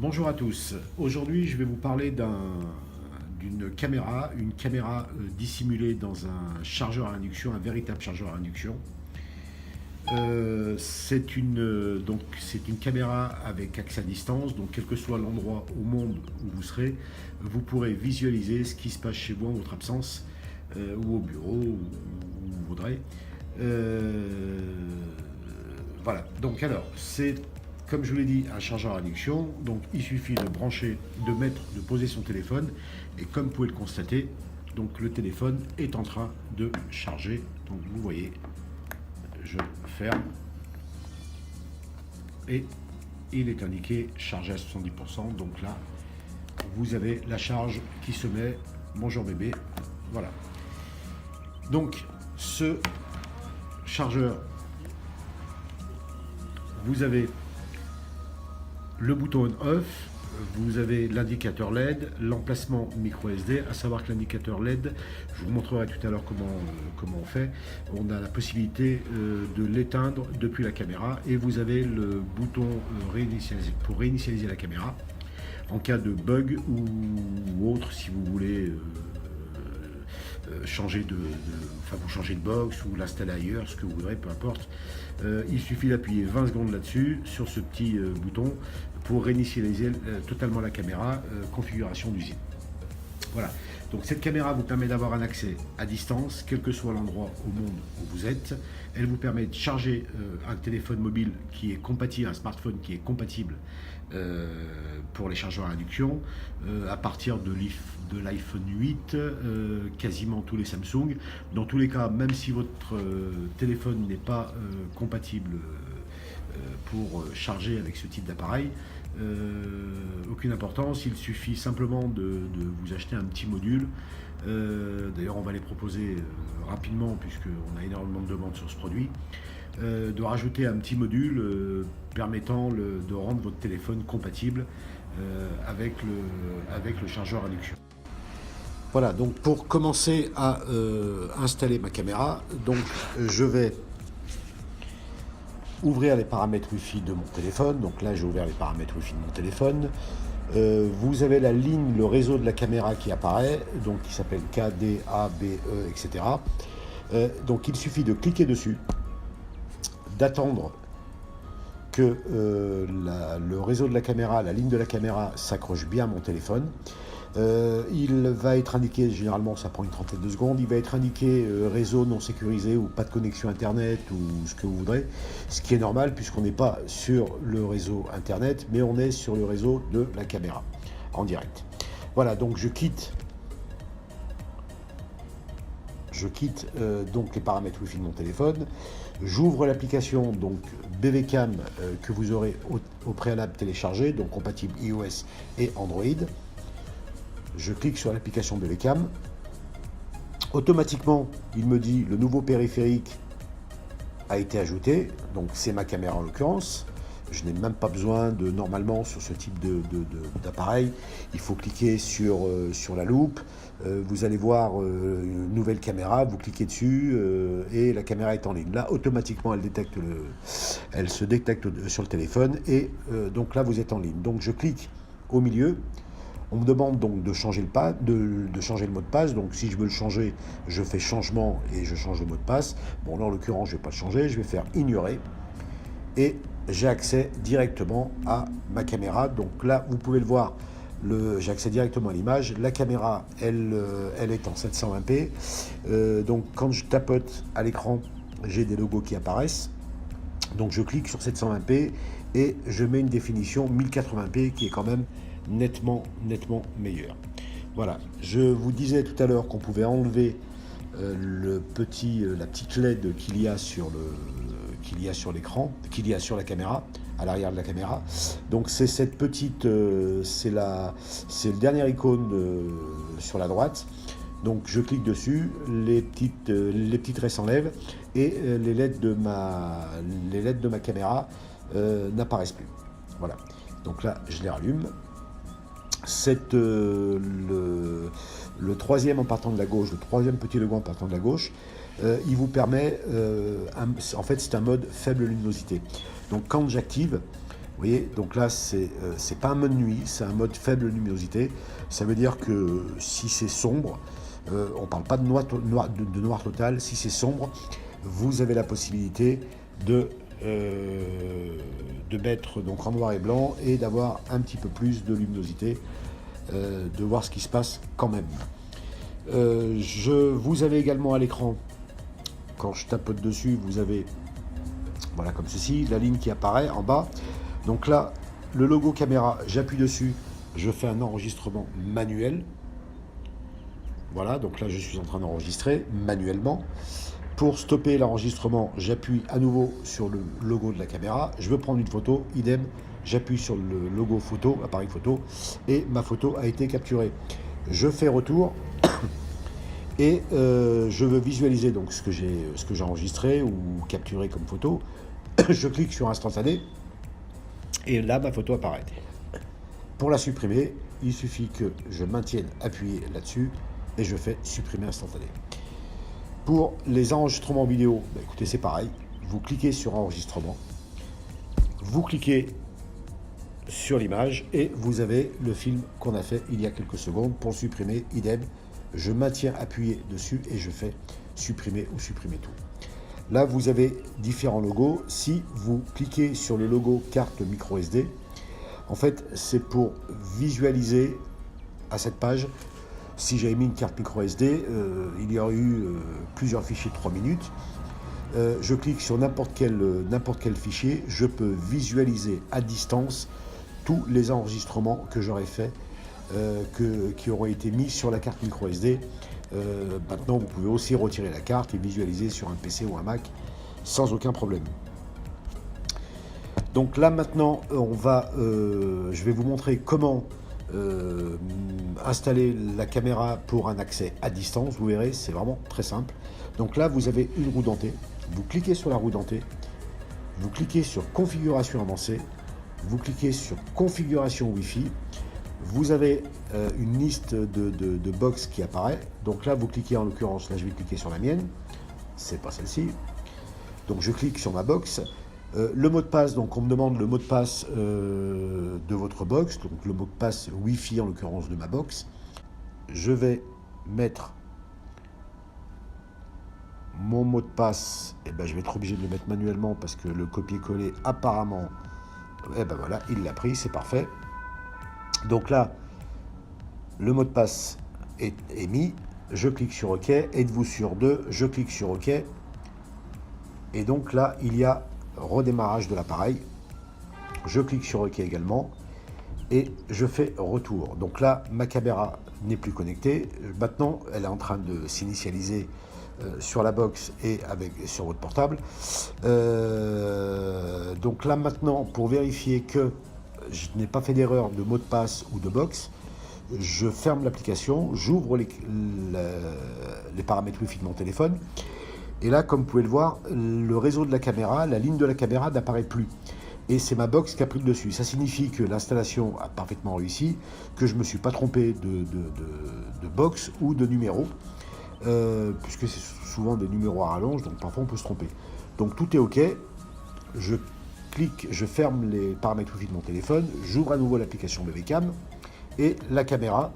Bonjour à tous. Aujourd'hui, je vais vous parler d'une caméra, dissimulée dans un chargeur à induction, un véritable chargeur à induction. C'est une caméra avec accès à distance, donc quel que soit l'endroit au monde où vous serez, vous pourrez visualiser ce qui se passe chez vous en votre absence, ou au bureau, ou où vous voudrez. Euh, voilà, donc alors, c'est comme je vous l'ai dit, un chargeur à induction, donc il suffit de brancher, de poser son téléphone, et comme vous pouvez le constater, donc le téléphone est en train de charger. Donc vous voyez, je ferme, et il est indiqué chargé à 70%, donc là, vous avez la charge qui se met. Bonjour bébé, voilà. Donc, ce chargeur, vous avez le bouton on-off, vous avez l'indicateur LED, l'emplacement micro SD, à savoir que l'indicateur LED, je vous montrerai tout à l'heure comment on fait. On a la possibilité de l'éteindre depuis la caméra, et vous avez le bouton pour réinitialiser la caméra en cas de bug ou autre, si vous voulez vous changer de box ou l'installer ailleurs, ce que vous voudrez, peu importe. Il suffit d'appuyer 20 secondes là-dessus, sur ce petit bouton, pour réinitialiser totalement la caméra, configuration d'usine. Voilà, donc cette caméra vous permet d'avoir un accès à distance, quel que soit l'endroit au monde où vous êtes. Elle vous permet de charger un téléphone mobile qui est compatible, un smartphone qui est compatible pour les chargeurs à induction, à partir de l'iPhone 8, quasiment tous les Samsung. Dans tous les cas, même si votre téléphone n'est pas compatible pour charger avec ce type d'appareil, aucune importance, il suffit simplement de vous acheter un petit module. D'ailleurs, on va les proposer rapidement, puisqu'on a énormément de demandes sur ce produit, de rajouter un petit module permettant de rendre votre téléphone compatible avec le chargeur induction. Voilà, donc pour commencer à installer ma caméra, donc je vais ouvrir les paramètres Wi-Fi de mon téléphone. Donc là, j'ai ouvert les paramètres Wi-Fi de mon téléphone. Vous avez la ligne, le réseau de la caméra qui apparaît, donc qui s'appelle KDABE, etc. Donc il suffit de cliquer dessus, d'attendre que le réseau de la caméra, la ligne de la caméra s'accroche bien à mon téléphone. Il va être indiqué, généralement ça prend une trentaine de secondes, il va être indiqué réseau non sécurisé ou pas de connexion internet ou ce que vous voudrez, ce qui est normal puisqu'on n'est pas sur le réseau internet, mais on est sur le réseau de la caméra en direct. Voilà, donc je quitte donc les paramètres Wi-Fi de mon téléphone, j'ouvre l'application donc BVCam que vous aurez au préalable téléchargé, donc compatible iOS et Android. Je clique sur l'application BVCam. Automatiquement, il me dit le nouveau périphérique a été ajouté. Donc c'est ma caméra en l'occurrence. Je n'ai même pas besoin de, normalement, sur ce type d'appareil, il faut cliquer sur la loupe. Vous allez voir une nouvelle caméra, vous cliquez dessus et la caméra est en ligne. Là, automatiquement, elle se détecte sur le téléphone et donc là, vous êtes en ligne. Donc je clique au milieu. On me demande donc de changer le mot de passe. Donc si je veux le changer, je fais changement et je change le mot de passe. Bon, là en l'occurrence, je ne vais pas le changer, je vais faire ignorer. Et j'ai accès directement à ma caméra. Donc là, vous pouvez le voir, j'ai accès directement à l'image. La caméra, elle est en 720p. Donc quand je tapote à l'écran, j'ai des logos qui apparaissent. Donc je clique sur 720p et je mets une définition 1080p qui est quand même nettement meilleur. Voilà, je vous disais tout à l'heure qu'on pouvait enlever la petite LED qu'il y a sur l'écran, qu'il y a sur la caméra, à l'arrière de la caméra. Donc c'est cette petite, c'est le dernier icône sur la droite. Donc je clique dessus, les petites raies s'enlèvent et les LED de ma caméra n'apparaissent plus. Voilà. Donc là, je les rallume. Le troisième en partant de la gauche, le troisième petit logo en partant de la gauche, il vous permet, en fait c'est un mode faible luminosité. Donc quand j'active, voyez, donc là, c'est pas un mode nuit, c'est un mode faible luminosité. Ça veut dire que si c'est sombre, on ne parle pas de noir total, si c'est sombre, vous avez la possibilité de mettre donc en noir et blanc et d'avoir un petit peu plus de luminosité, de voir ce qui se passe quand même. Vous avez également à l'écran, quand je tapote dessus, vous avez, voilà, comme ceci, la ligne qui apparaît en bas. Donc là, le logo caméra, j'appuie dessus, je fais un enregistrement manuel. Voilà, donc là, je suis en train d'enregistrer manuellement. Pour stopper l'enregistrement, j'appuie à nouveau sur le logo de la caméra. Je veux prendre une photo, idem, j'appuie sur le logo photo, appareil photo, et ma photo a été capturée. Je fais retour et je veux visualiser donc ce que j'ai enregistré ou capturé comme photo. Je clique sur instantané et là ma photo apparaît. Pour la supprimer, il suffit que je maintienne appuyé là-dessus et je fais supprimer instantané. Pour les enregistrements vidéo, bah écoutez, c'est pareil. Vous cliquez sur enregistrement, vous cliquez sur l'image et vous avez le film qu'on a fait il y a quelques secondes. Pour le supprimer, idem, je maintiens appuyé dessus et je fais supprimer ou supprimer tout. Là, vous avez différents logos. Si vous cliquez sur le logo carte micro SD, en fait, c'est pour visualiser à cette page. Si j'avais mis une carte micro SD, il y aurait eu plusieurs fichiers de 3 minutes. Je clique sur n'importe quel fichier, je peux visualiser à distance tous les enregistrements que j'aurais fait, qui auraient été mis sur la carte micro SD. Maintenant, vous pouvez aussi retirer la carte et visualiser sur un PC ou un Mac sans aucun problème. Donc là maintenant, je vais vous montrer comment installer la caméra pour un accès à distance. Vous verrez, c'est vraiment très simple. Donc là, vous avez une roue dentée. Vous cliquez sur la roue dentée. Vous cliquez sur configuration avancée. Vous cliquez sur configuration Wi-Fi. Vous avez une liste de box qui apparaît. Donc là, vous cliquez, en l'occurrence, là je vais cliquer sur la mienne. C'est pas celle-ci. Donc je clique sur ma box. Le mot de passe, donc on me demande le mot de passe de votre box, donc le mot de passe Wi-Fi en l'occurrence de ma box. Je vais mettre mon mot de passe, et ben je vais être obligé de le mettre manuellement parce que le copier-coller apparemment, et ben voilà, il l'a pris, c'est parfait. Donc là, le mot de passe est mis, je clique sur OK, êtes-vous sûr de, je clique sur OK, et donc là, il y a redémarrage de l'appareil. Je clique sur OK également, et je fais retour. Donc là, ma caméra n'est plus connectée. Maintenant, elle est en train de s'initialiser sur la box et sur votre portable. Donc là, maintenant, pour vérifier que je n'ai pas fait d'erreur de mot de passe ou de box, je ferme l'application, j'ouvre les paramètres Wi-Fi de mon téléphone. Et là, comme vous pouvez le voir, le réseau de la caméra, la ligne de la caméra n'apparaît plus. Et c'est ma box qui a pris le dessus. Ça signifie que l'installation a parfaitement réussi, que je ne me suis pas trompé de box ou de numéro, puisque c'est souvent des numéros à rallonge, donc parfois on peut se tromper. Donc tout est OK. Je clique, je ferme les paramètres Wi-Fi de mon téléphone, j'ouvre à nouveau l'application de Webcam, et la caméra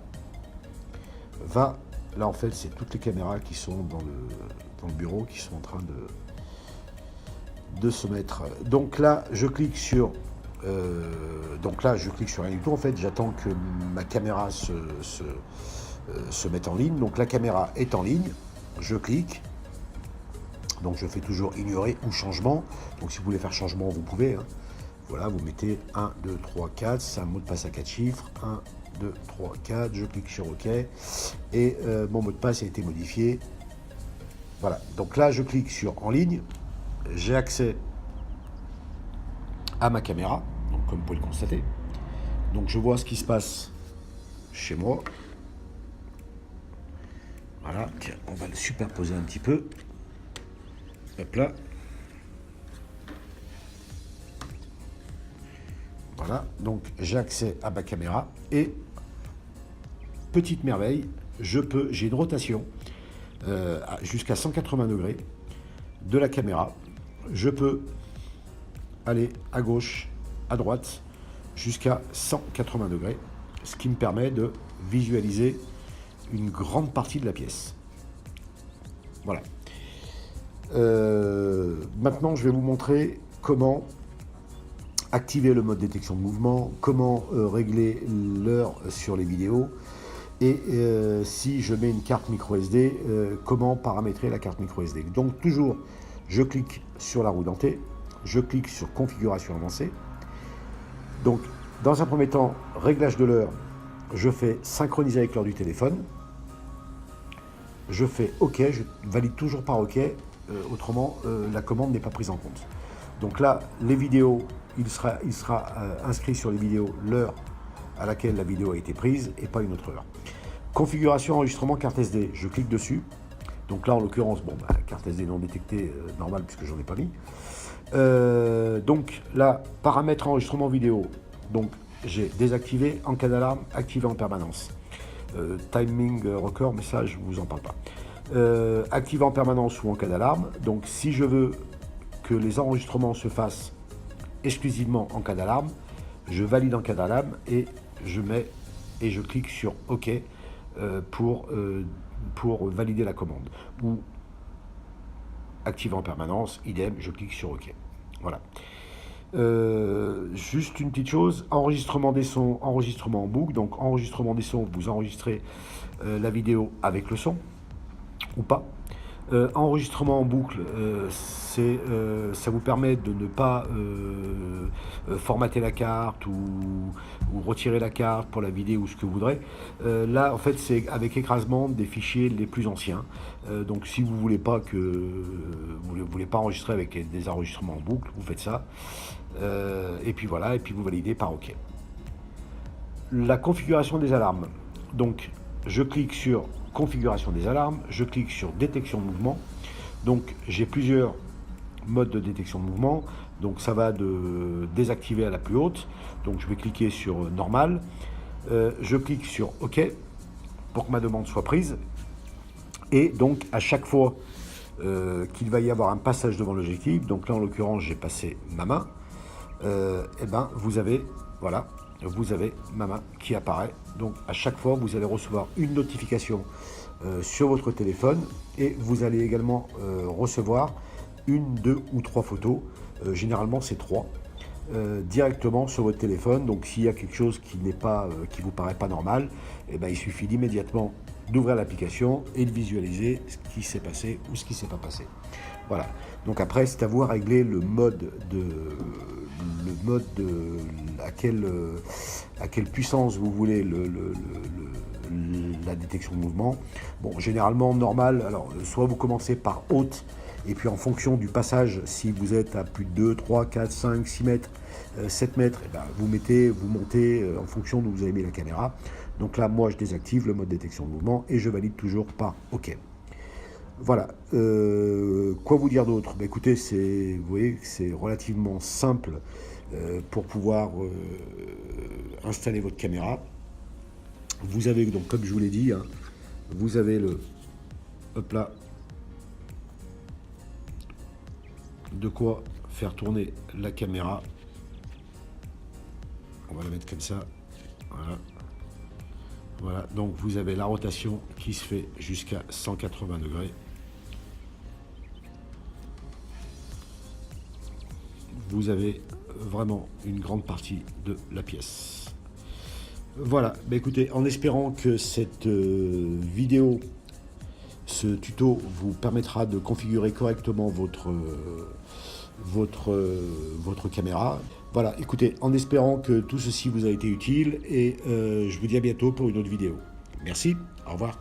va... Là, en fait, c'est toutes les caméras qui sont dans le bureau qui sont en train de se mettre. Donc là, je clique sur rien du tout. En fait, j'attends que ma caméra se mette en ligne. Donc la caméra est en ligne. Je clique. Donc je fais toujours ignorer ou changement. Donc si vous voulez faire changement, vous pouvez. Hein. Voilà, vous mettez 1, 2, 3, 4. C'est un mot de passe à 4 chiffres. 1, 2, 3, 4, je clique sur OK et mon mot de passe a été modifié. Voilà, donc là je clique sur en ligne, j'ai accès à ma caméra, donc comme vous pouvez le constater. Donc je vois ce qui se passe chez moi. Voilà, tiens, on va le superposer un petit peu. Hop là. Voilà, donc j'ai accès à ma caméra et petite merveille, j'ai une rotation jusqu'à 180 degrés de la caméra. Je peux aller à gauche à droite jusqu'à 180 degrés, ce qui me permet de visualiser une grande partie de la pièce. Voilà. Maintenant, je vais vous montrer comment activer le mode détection de mouvement, comment régler l'heure sur les vidéos, et si je mets une carte micro SD, comment paramétrer la carte micro SD. Donc toujours, je clique sur la roue dentée, je clique sur configuration avancée. Donc dans un premier temps, réglage de l'heure, je fais synchroniser avec l'heure du téléphone. Je fais OK, je valide toujours par OK, autrement la commande n'est pas prise en compte. Donc là, les vidéos, il sera inscrit sur les vidéos l'heure à laquelle la vidéo a été prise et pas une autre heure. Configuration enregistrement carte SD, je clique dessus. Donc là, en l'occurrence, bon, carte SD non détectée, normal puisque j'en ai pas mis. Donc là, paramètres enregistrement vidéo. Donc j'ai désactivé en cas d'alarme, activé en permanence. Timing record, mais ça, je vous en parle pas. Activé en permanence ou en cas d'alarme. Donc si je veux que les enregistrements se fassent exclusivement en cas d'alarme, je valide en cas d'alarme et je clique sur OK pour valider la commande. Ou activer en permanence, idem, je clique sur OK. Voilà. Juste une petite chose, enregistrement des sons, enregistrement en boucle. Donc enregistrement des sons, vous enregistrez la vidéo avec le son ou pas. Enregistrement en boucle, ça vous permet de ne pas formater la carte ou retirer la carte pour la vidéo ou ce que vous voudrez. Là, en fait, c'est avec écrasement des fichiers les plus anciens. Donc, si vous voulez pas enregistrer avec des enregistrements en boucle, vous faites ça. Et puis voilà, et puis vous validez par OK. La configuration des alarmes. Donc, je clique sur configuration des alarmes, je clique sur détection de mouvement. Donc j'ai plusieurs modes de détection de mouvement. Donc ça va de désactiver à la plus haute. Donc je vais cliquer sur normal. Je clique sur OK pour que ma demande soit prise. Et donc à chaque fois qu'il va y avoir un passage devant l'objectif, donc là en l'occurrence j'ai passé ma main, et ben vous avez, voilà, vous avez ma main qui apparaît. Donc à chaque fois vous allez recevoir une notification sur votre téléphone et vous allez également recevoir une, deux ou trois photos, généralement c'est 3, directement sur votre téléphone. Donc s'il y a quelque chose qui vous paraît pas normal, et ben il suffit d'immédiatement d'ouvrir l'application et de visualiser ce qui s'est passé ou ce qui s'est pas passé. Voilà. Donc après, c'est à vous à régler le mode à quelle puissance vous voulez la détection de mouvement. Bon, généralement normal. Alors, soit vous commencez par haute, et puis en fonction du passage, si vous êtes à plus de 2, 3, 4, 5, 6 mètres, 7 mètres, et ben vous montez en fonction d'où vous avez mis la caméra. Donc là, moi, je désactive le mode détection de mouvement et je valide toujours par OK. Voilà. Quoi vous dire d'autre? Bah, écoutez, vous voyez que c'est relativement simple pour pouvoir installer votre caméra. Vous avez, donc, comme je vous l'ai dit, hein, vous avez hop là, de quoi faire tourner la caméra. On va la mettre comme ça. Voilà. Voilà, donc vous avez la rotation qui se fait jusqu'à 180 degrés. Vous avez vraiment une grande partie de la pièce. Voilà, bah écoutez, en espérant que cette vidéo, ce tuto vous permettra de configurer correctement votre caméra. Voilà, écoutez, en espérant que tout ceci vous a été utile et je vous dis à bientôt pour une autre vidéo. Merci, au revoir.